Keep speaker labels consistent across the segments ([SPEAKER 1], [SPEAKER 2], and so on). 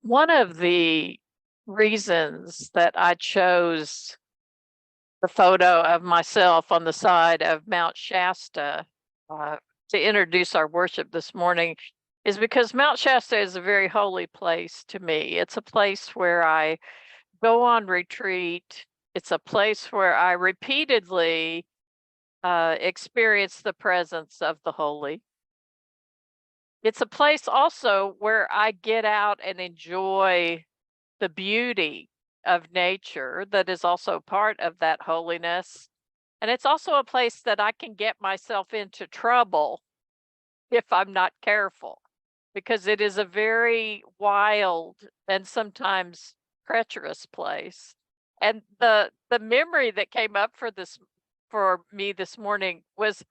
[SPEAKER 1] One of the reasons that I chose the photo of myself on the side of Mount Shasta to introduce our worship this morning is because Mount Shasta is a very holy place to me. It's a place where I go on retreat. It's a place where I repeatedly experience the presence of the holy. It's a place also where I get out and enjoy the beauty of nature that is also part of that holiness. And it's also a place that I can get myself into trouble if I'm not careful, because it is a very wild and sometimes treacherous place. And the memory that came up for me this morning was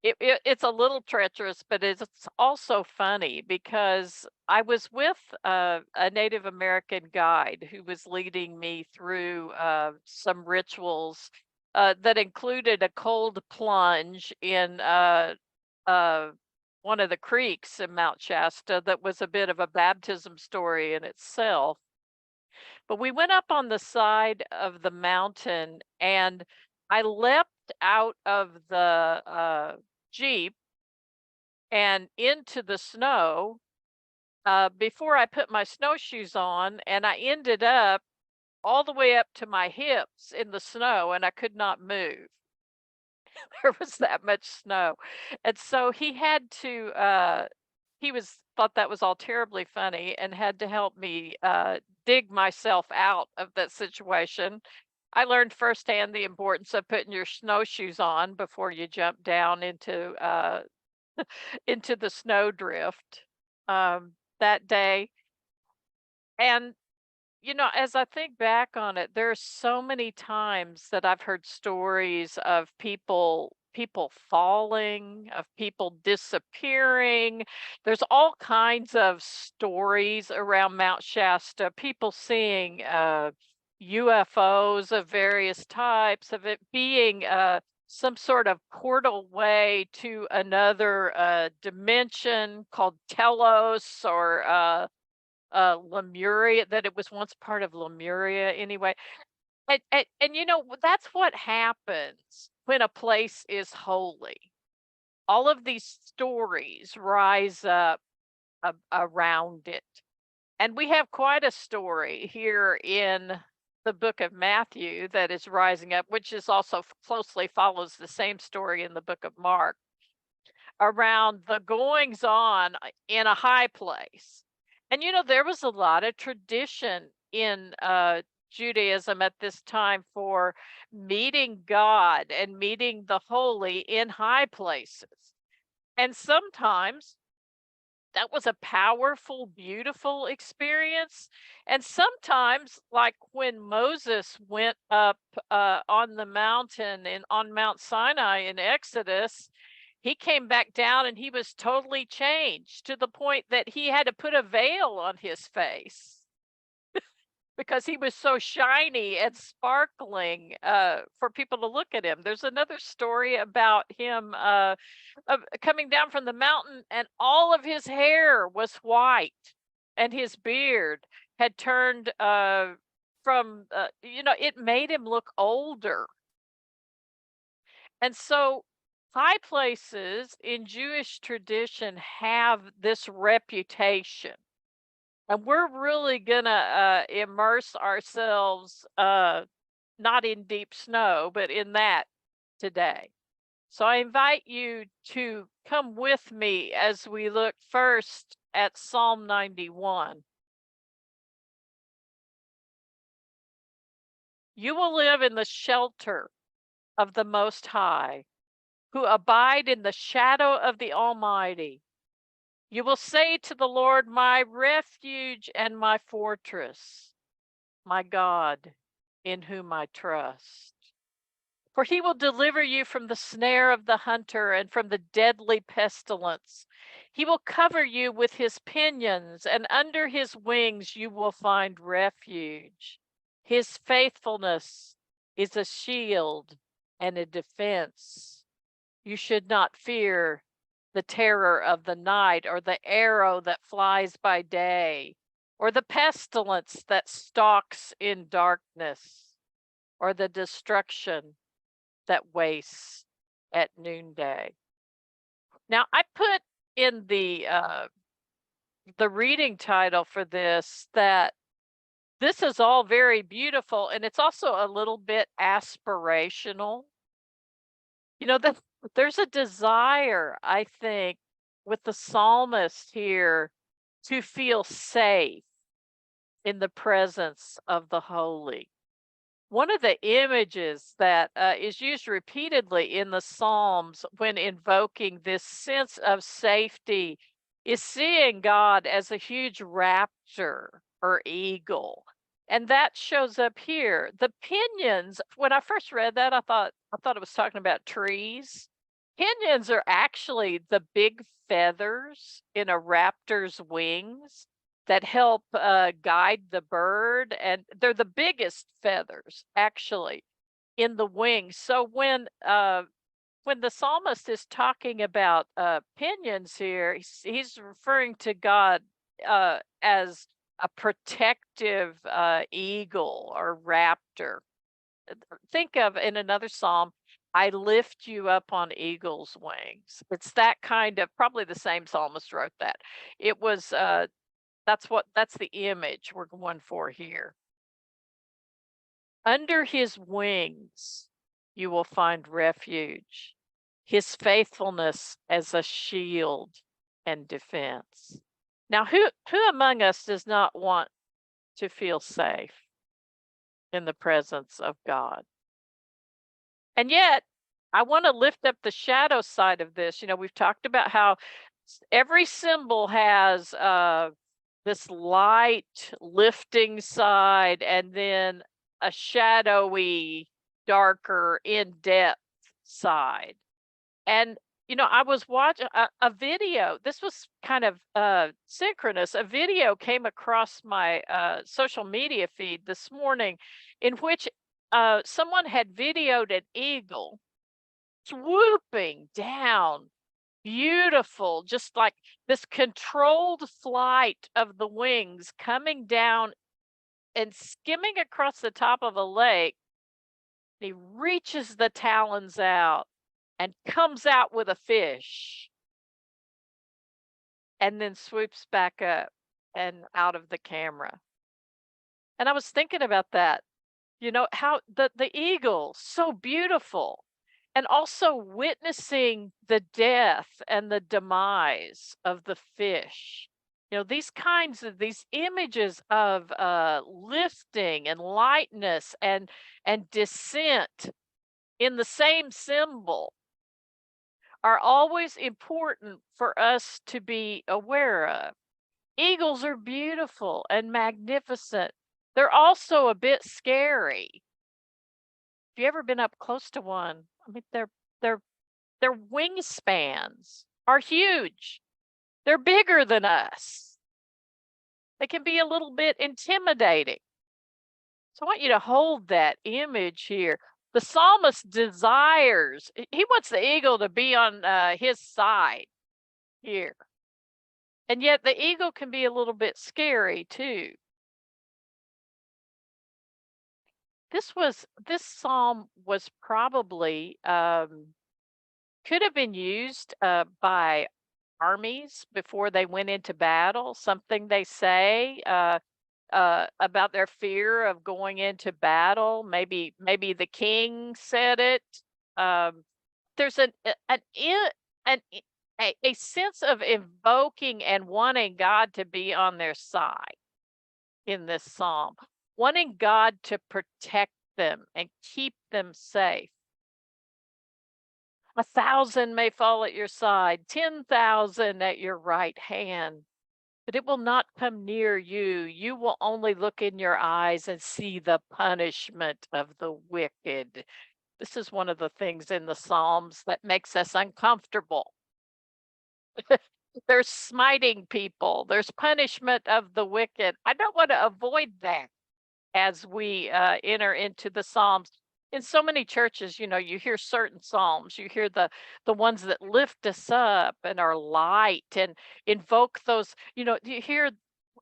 [SPEAKER 1] it's a little treacherous, but it's also funny because I was with a Native American guide who was leading me through some rituals that included a cold plunge in uh, one of the creeks in Mount Shasta that was a bit of a baptism story in itself. But we went up on the side of the mountain and I leapt out of the Jeep and into the snow before I put my snowshoes on, and I ended up all the way up to my hips in the snow and I could not move. There was that much snow. And so he had to he was thought that was all terribly funny and had to help me dig myself out of that situation. I learned firsthand the importance of putting your snowshoes on before you jump down into the snowdrift that day. And as I think back on it, there's so many times that I've heard stories of people falling, of people disappearing. There's all kinds of stories around Mount Shasta, people seeing UFOs of various types, of it being some sort of portal way to another dimension called Telos or Lemuria, that it was once part of Lemuria anyway. And that's what happens when a place is holy. All of these stories rise up around it. And we have quite a story here in the book of Matthew that is rising up, which is also closely follows the same story in the book of Mark around the goings on in a high place. And there was a lot of tradition in Judaism at this time for meeting God and meeting the holy in high places. And sometimes that was a powerful, beautiful experience. And sometimes, like when Moses went up on the mountain and on Mount Sinai in Exodus, he came back down and he was totally changed to the point that he had to put a veil on his face because he was so shiny and sparkling for people to look at him. There's another story about him coming down from the mountain, and all of his hair was white, and his beard had turned it made him look older. And so high places in Jewish tradition have this reputation. And we're really gonna immerse ourselves not in deep snow, but in that today. So I invite you to come with me as we look first at Psalm 91. You will live in the shelter of the Most High, who abide in the shadow of the Almighty. You will say to the Lord, my refuge and my fortress, my God, in whom I trust. For he will deliver you from the snare of the hunter and from the deadly pestilence. He will cover you with his pinions, and under his wings you will find refuge. His faithfulness is a shield and a defense. You should not fear the terror of the night, or the arrow that flies by day, or the pestilence that stalks in darkness, or the destruction that wastes at noonday. Now, I put in the reading title for this that this is all very beautiful, and it's also a little bit aspirational. You know, there's a desire, I think, with the psalmist here to feel safe in the presence of the holy. One of the images that is used repeatedly in the Psalms when invoking this sense of safety is seeing God as a huge raptor or eagle. And that shows up here. The pinions, when I first read that, I thought it was talking about trees. Pinions are actually the big feathers in a raptor's wings that help guide the bird, and they're the biggest feathers actually in the wings. So when the psalmist is talking about pinions here, he's referring to God as a protective eagle or raptor. Think of in another psalm, I lift you up on eagle's wings. It's that kind of, probably the same psalmist wrote that. It was that's the image we're going for here. Under his wings you will find refuge, his faithfulness as a shield and defense. Now, who among us does not want to feel safe in the presence of God? And yet, I want to lift up the shadow side of this. You know, we've talked about how every symbol has this light lifting side and then a shadowy, darker, in-depth side. And you know, I was watching a video. This was kind of synchronous. A video came across my social media feed this morning in which someone had videoed an eagle swooping down, beautiful, just like this controlled flight of the wings coming down and skimming across the top of a lake. He reaches the talons out and comes out with a fish and then swoops back up and out of the camera. And I was thinking about that, you know, how the eagle, so beautiful, and also witnessing the death and the demise of the fish. You know, these images of lifting and lightness and descent in the same symbol are always important for us to be aware of. Eagles are beautiful and magnificent. They're also a bit scary. Have you ever been up close to one? I mean, their wingspans are huge. They're bigger than us. They can be a little bit intimidating. So I want you to hold that image here. The psalmist desires, he wants the eagle to be on his side here. And yet the eagle can be a little bit scary too. This psalm was probably could have been used by armies before they went into battle. Something they say about their fear of going into battle. Maybe the king said it. There's a sense of invoking and wanting God to be on their side in this psalm, wanting God to protect them and keep them safe. 1,000 may fall at your side, 10,000 at your right hand, but it will not come near you. You will only look in your eyes and see the punishment of the wicked. This is one of the things in the Psalms that makes us uncomfortable. There's smiting people, there's punishment of the wicked. I don't want to avoid that as we enter into the Psalms. In so many churches, you know, you hear certain psalms, you hear the ones that lift us up and are light and invoke those, you know, you hear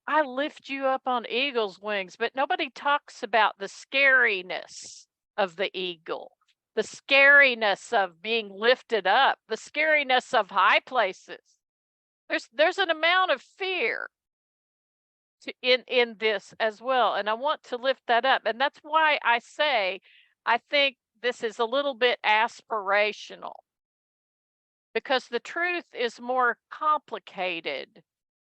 [SPEAKER 1] I lift you up on eagle's wings, but nobody talks about the scariness of the eagle, the scariness of being lifted up, the scariness of high places. There's an amount of fear in this as well, and I want to lift that up. And that's why I say I think this is a little bit aspirational, because the truth is more complicated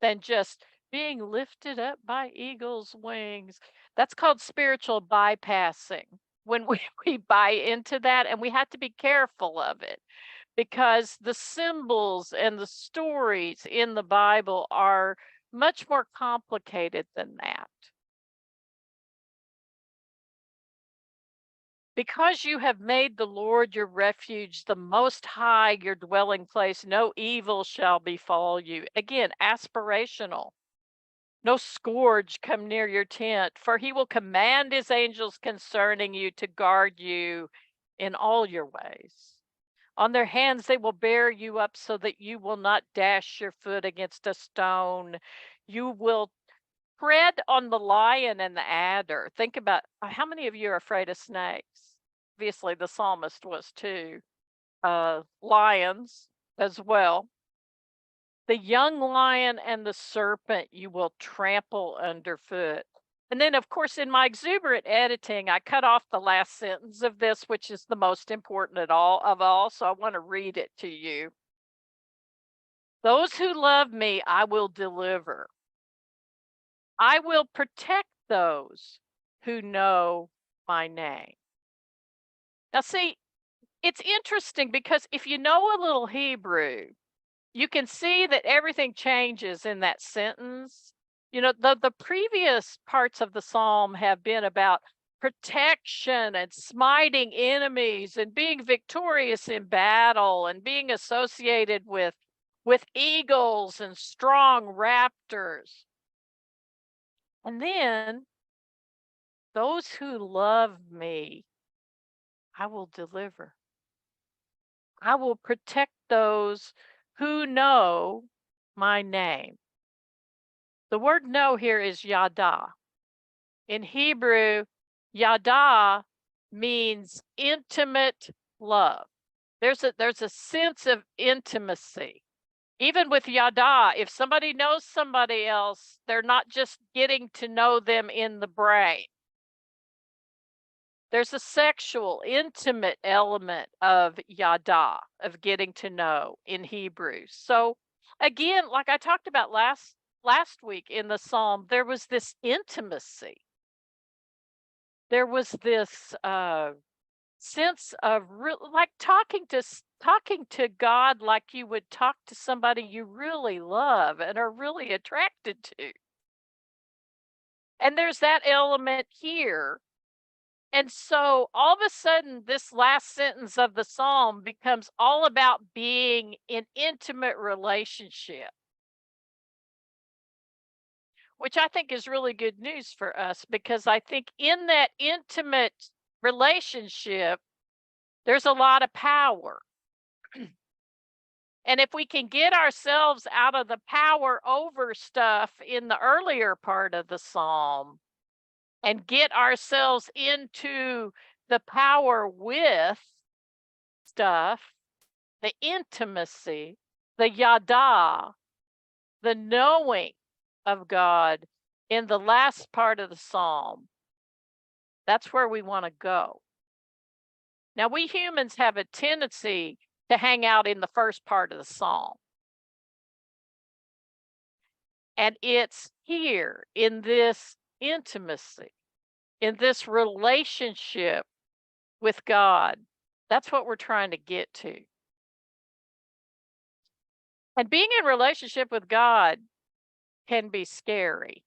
[SPEAKER 1] than just being lifted up by eagle's wings. That's called spiritual bypassing. When we buy into that, and we have to be careful of it, because the symbols and the stories in the Bible are much more complicated than that. Because you have made the Lord your refuge, the Most High your dwelling place, no evil shall befall you. Again, aspirational. No scourge come near your tent, for he will command his angels concerning you to guard you in all your ways. On their hands they will bear you up so that you will not dash your foot against a stone. You will tread on the lion and the adder. Think about how many of you are afraid of snakes? Obviously, the psalmist was too. Lions as well. The young lion and the serpent you will trample underfoot. And then, of course, in my exuberant editing, I cut off the last sentence of this, which is the most important of all. So I want to read it to you. Those who love me, I will deliver. I will protect those who know my name. Now, see, it's interesting because if you know a little Hebrew, you can see that everything changes in that sentence. You know, the previous parts of the psalm have been about protection and smiting enemies and being victorious in battle and being associated with eagles and strong raptors. And then those who love me, I will deliver. I will protect those who know my name. The word know here is yada. In Hebrew, yada means intimate love. There's a sense of intimacy. Even with yada, if somebody knows somebody else, they're not just getting to know them in the brain. There's a sexual, intimate element of yada, of getting to know in Hebrew. So again, like I talked about last week in the psalm, there was this intimacy. There was this sense of like talking to God like you would talk to somebody you really love and are really attracted to. And there's that element here. And so all of a sudden, this last sentence of the psalm becomes all about being in intimate relationship, which I think is really good news for us, because I think in that intimate relationship, there's a lot of power. And if we can get ourselves out of the power over stuff in the earlier part of the psalm and get ourselves into the power with stuff, the intimacy, the yada, the knowing of God in the last part of the psalm, that's where we want to go. Now, we humans have a tendency to hang out in the first part of the psalm. And it's here in this intimacy, in this relationship with God. That's what we're trying to get to. And being in relationship with God can be scary.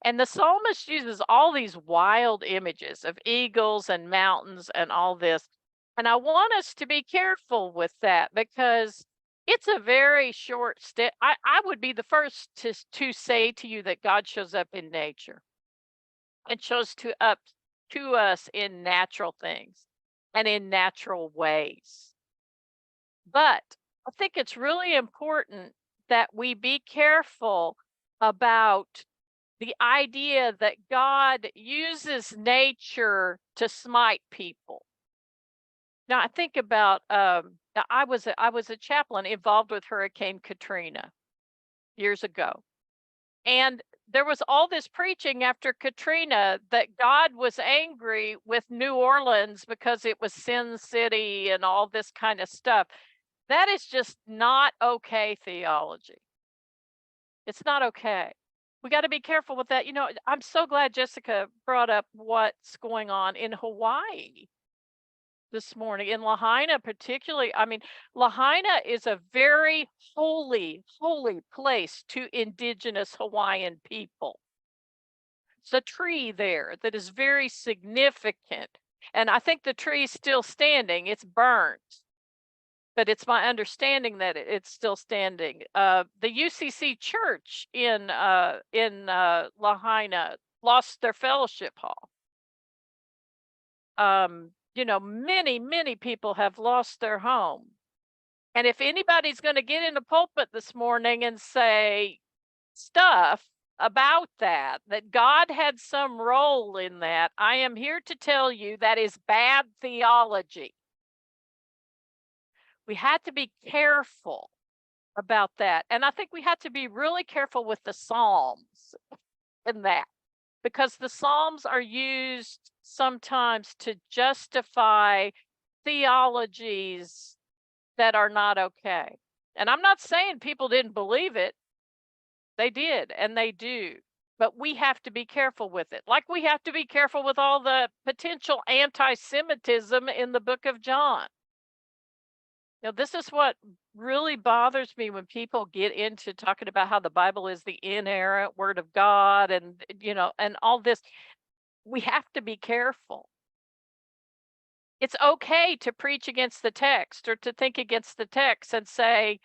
[SPEAKER 1] And the psalmist uses all these wild images of eagles and mountains and all this. And I want us to be careful with that, because it's a very short step. I would be the first to say to you that God shows up in nature and shows up to us in natural things and in natural ways. But I think it's really important that we be careful about the idea that God uses nature to smite people. Now I think about now, I was a chaplain involved with Hurricane Katrina years ago. And there was all this preaching after Katrina that God was angry with New Orleans because it was Sin City and all this kind of stuff. That is just not okay theology. It's not okay. We got to be careful with that. I'm so glad Jessica brought up what's going on in Hawaii this morning, in Lahaina particularly. I mean, Lahaina is a very holy, holy place to indigenous Hawaiian people. It's a tree there that is very significant. And I think the tree is still standing. It's burnt, but it's my understanding that it's still standing. The UCC church in Lahaina lost their fellowship hall. Many, many people have lost their home. And if anybody's going to get in the pulpit this morning and say stuff about that God had some role in that, I am here to tell you that is bad theology. We had to be careful about that. And I think we had to be really careful with the Psalms in that, because the Psalms are used sometimes to justify theologies that are not okay. And I'm not saying people didn't believe it. They did, and they do. But we have to be careful with it. Like we have to be careful with all the potential anti-Semitism in the book of John. This is what really bothers me when people get into talking about how the Bible is the inerrant word of God and, and all this. We have to be careful. It's okay to preach against the text or to think against the text and say,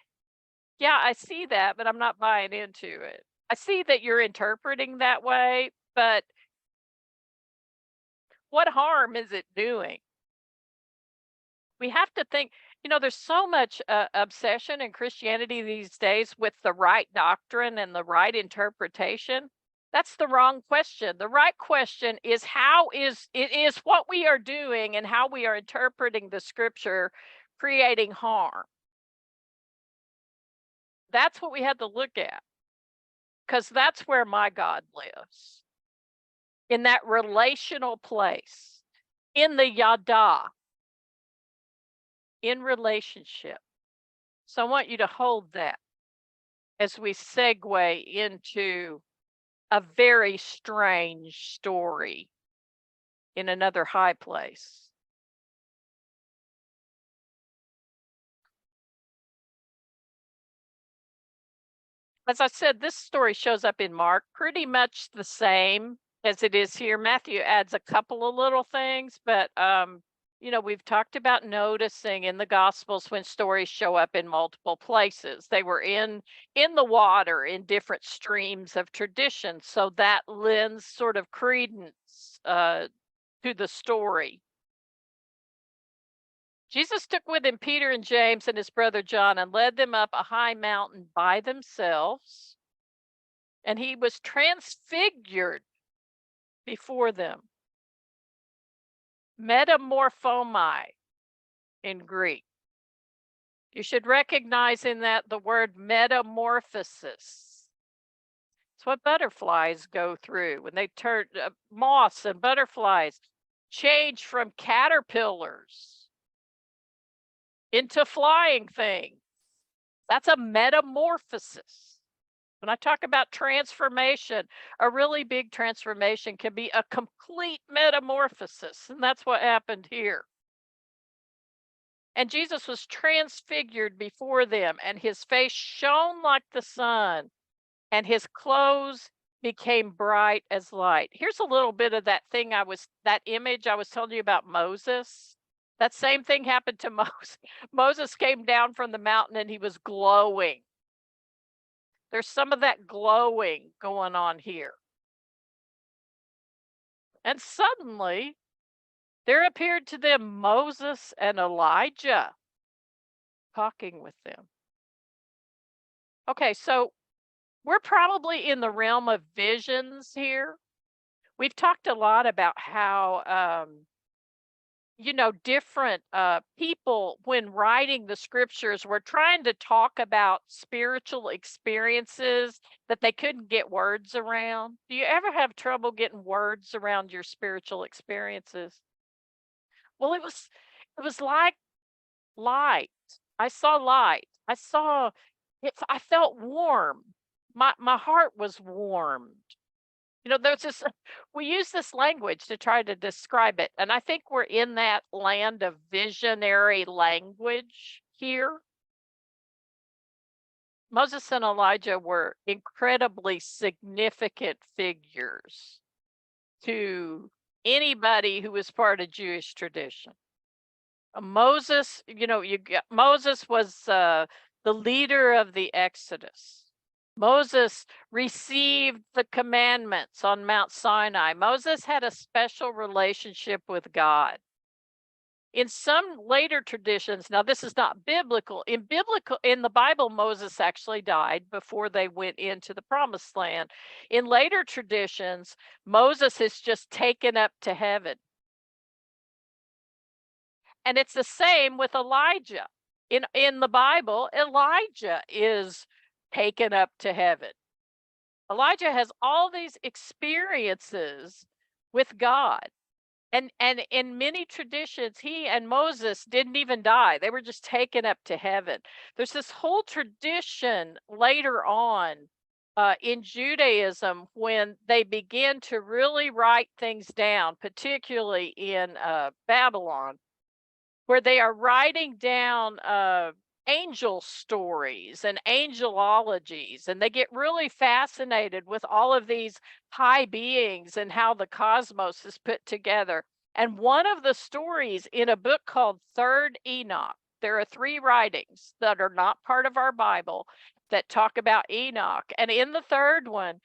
[SPEAKER 1] yeah, I see that, but I'm not buying into it. I see that you're interpreting that way, but what harm is it doing? We have to think, there's so much obsession in Christianity these days with the right doctrine and the right interpretation. That's the wrong question. The right question is is what we are doing and how we are interpreting the scripture creating harm. That's what we had to look at, because that's where my God lives, in that relational place, in the yada, in relationship. So I want you to hold that as we segue into a very strange story in another high place. As I said, this story shows up in Mark pretty much the same as it is here. Matthew adds a couple of little things, but we've talked about noticing in the Gospels when stories show up in multiple places. They were in the water in different streams of tradition, so that lends sort of credence to the story. Jesus took with him Peter and James and his brother John and led them up a high mountain by themselves, and he was transfigured before them. Metamorphomai in Greek. You should recognize in that the word metamorphosis. It's what butterflies go through when they turn, moths and butterflies change from caterpillars into flying things. That's a metamorphosis. When I talk about transformation, a really big transformation can be a complete metamorphosis, and that's what happened here. And Jesus was transfigured before them, and his face shone like the sun, and his clothes became bright as light. Here's a little bit of that image I was telling you about Moses. That same thing happened to Moses. Moses came down from the mountain and he was glowing. There's some of that glowing going on here. And suddenly, there appeared to them Moses and Elijah talking with them. Okay, so we're probably in the realm of visions here. We've talked a lot about how, different people, when writing the scriptures, were trying to talk about spiritual experiences that they couldn't get words around. Do you ever have trouble getting words around your spiritual experiences? Well, it was like light. I saw light. I saw it. I felt warm. My heart was warmed. There's this, we use this language to try to describe it. And I think we're in that land of visionary language here. Moses and Elijah were incredibly significant figures to anybody who was part of Jewish tradition. Moses, Moses was the leader of the Exodus. Moses received the commandments on Mount Sinai. Moses had a special relationship with God. In some later traditions, now this is not biblical. In the Bible, Moses actually died before they went into the promised land. In later traditions, Moses is just taken up to heaven. And it's the same with Elijah. In the Bible, Elijah is taken up to heaven. Elijah has all these experiences with God. And in many traditions, he and Moses didn't even die. They were just taken up to heaven. There's this whole tradition later on in Judaism when they begin to really write things down, particularly in Babylon, where they are writing down angel stories and angelologies, and they get really fascinated with all of these high beings and how the cosmos is put together. And one of the stories in a book called Third Enoch, there are 3 writings that are not part of our Bible that talk about Enoch. And in the third one,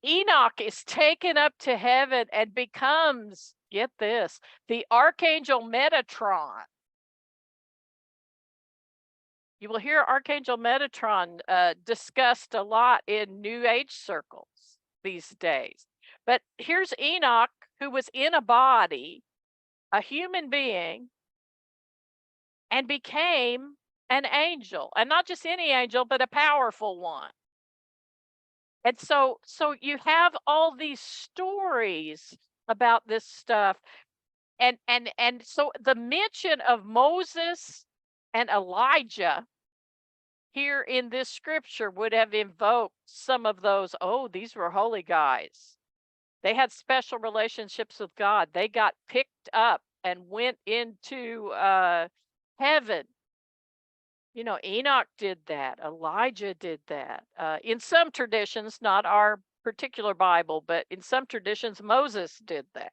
[SPEAKER 1] Enoch is taken up to heaven and becomes, get this, the archangel Metatron. You will hear Archangel Metatron discussed a lot in New Age circles these days. But here's Enoch, who was in a body, a human being, and became an angel. And not just any angel, but a powerful one. And so you have all these stories about this stuff. And so the mention of Moses and Elijah here in this scripture would have invoked some of those. Oh, these were holy guys. They had special relationships with God. They got picked up and went into heaven. Enoch did that. Elijah did that. In some traditions, not our particular Bible, but in some traditions, Moses did that.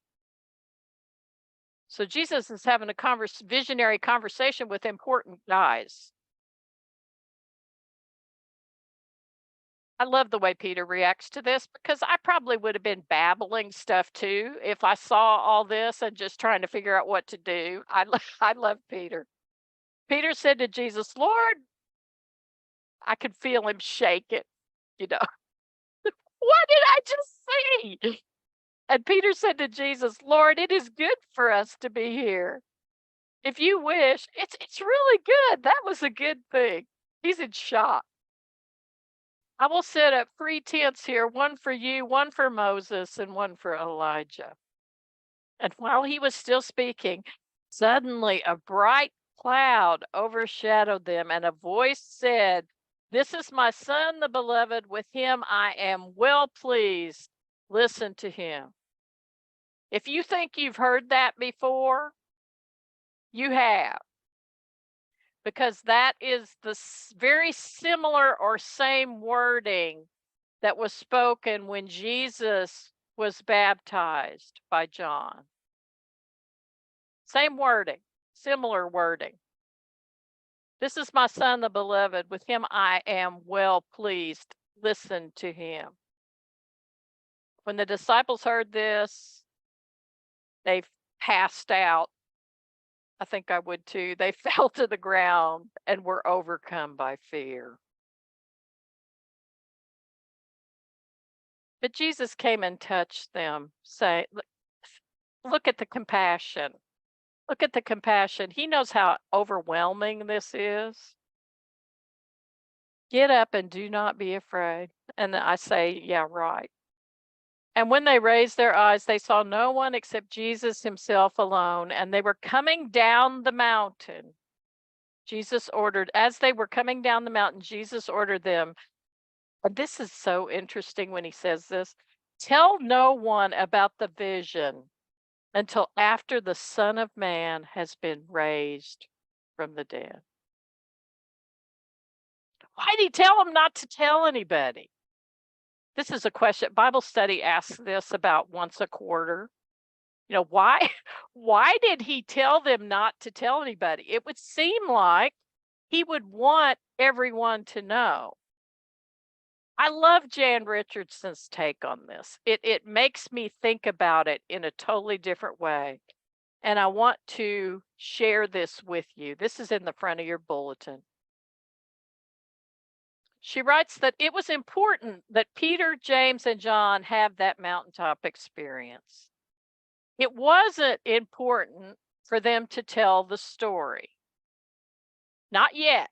[SPEAKER 1] So Jesus is having a visionary conversation with important guys. I love the way Peter reacts to this, because I probably would have been babbling stuff too if I saw all this and just trying to figure out what to do. I love Peter. Peter said to Jesus, "Lord," I could feel him shake it, you know. "What did I just see?" And Peter said to Jesus, "Lord, it is good for us to be here. If you wish, it's really good. That was a good thing." He's in shock. "I will set up 3 tents here, one for you, one for Moses, and one for Elijah." And while he was still speaking, suddenly a bright cloud overshadowed them, and a voice said, "This is my son, the beloved. With him I am well pleased. Listen to him." If you think you've heard that before, you have. Because that is the very similar or same wording that was spoken when Jesus was baptized by John. Same wording, similar wording. "This is my son, the beloved. With him I am well pleased. Listen to him." When the disciples heard this, they passed out. I think I would too. They fell to the ground and were overcome by fear. But Jesus came and touched them, say, look at the compassion. Look at the compassion. He knows how overwhelming this is. Get up and do not be afraid. And I say, yeah, right. And when they raised their eyes, they saw no one except Jesus himself alone, and they were coming down the mountain. As they were coming down the mountain, Jesus ordered them, and this is so interesting when he says this, tell no one about the vision until after the Son of Man has been raised from the dead. Why did he tell them not to tell anybody? This is a question. Bible study asks this about once a quarter. Why why did he tell them not to tell anybody? It would seem like he would want everyone to know. I love Jan Richardson's take on this. It makes me think about it in a totally different way. And I want to share this with you. This is in the front of your bulletin. She writes that it was important that Peter, James, and John have that mountaintop experience. It wasn't important for them to tell the story. Not yet.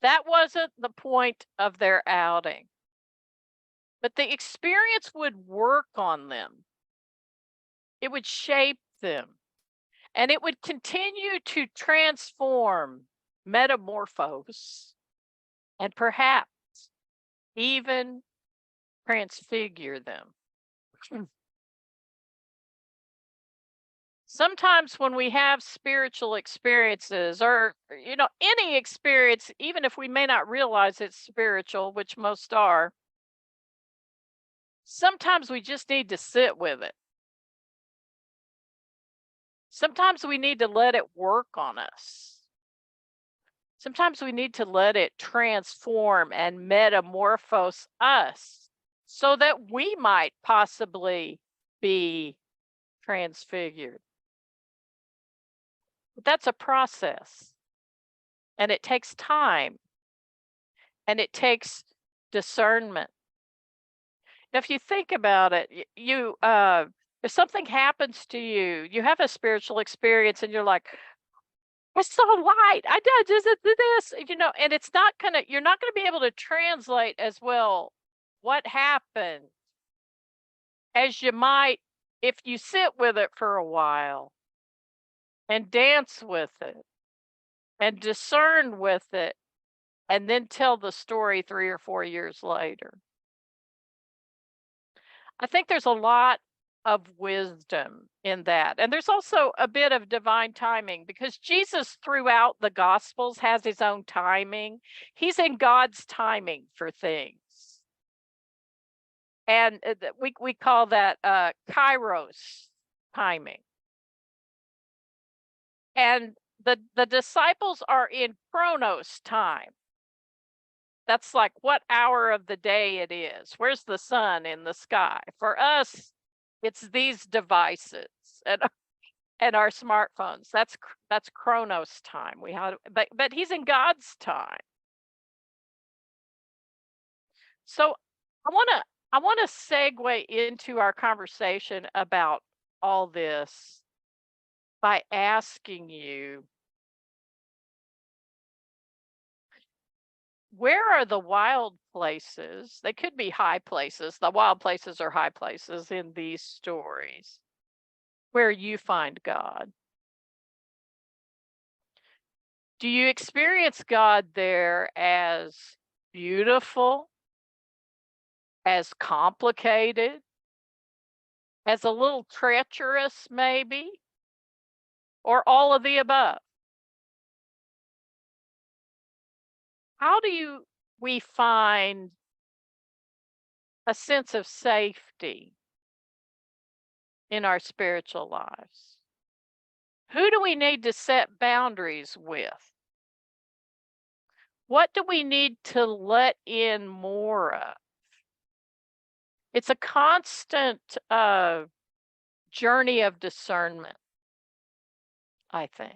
[SPEAKER 1] That wasn't the point of their outing. But the experience would work on them. It would shape them. And it would continue to transform, metamorphose, and perhaps even transfigure them. Sometimes when we have spiritual experiences or, any experience, even if we may not realize it's spiritual, which most are, sometimes we just need to sit with it. Sometimes we need to let it work on us. Sometimes we need to let it transform and metamorphose us so that we might possibly be transfigured. But that's a process, and it takes time, and it takes discernment. Now, if you think about it, if something happens to you, you have a spiritual experience, and you're like, I saw light. I did this, and you're not gonna be able to translate as well what happened as you might if you sit with it for a while and dance with it and discern with it and then tell the story 3 or 4 years later. I think there's a lot of wisdom in that. And there's also a bit of divine timing because Jesus throughout the Gospels has his own timing. He's in God's timing for things. And we call that kairos timing. And the disciples are in chronos time. That's like what hour of the day it is. Where's the sun in the sky? For us, it's these devices and our smartphones. That's chronos time. But he's in God's time. So I want to segue into our conversation about all this by asking you, where are the wild places? They could be high places. The wild places are high places in these stories where you find God. Do you experience God there as beautiful, as complicated, as a little treacherous, maybe, or all of the above? How do we find a sense of safety in our spiritual lives? Who do we need to set boundaries with? What do we need to let in more of? It's a constant journey of discernment, I think.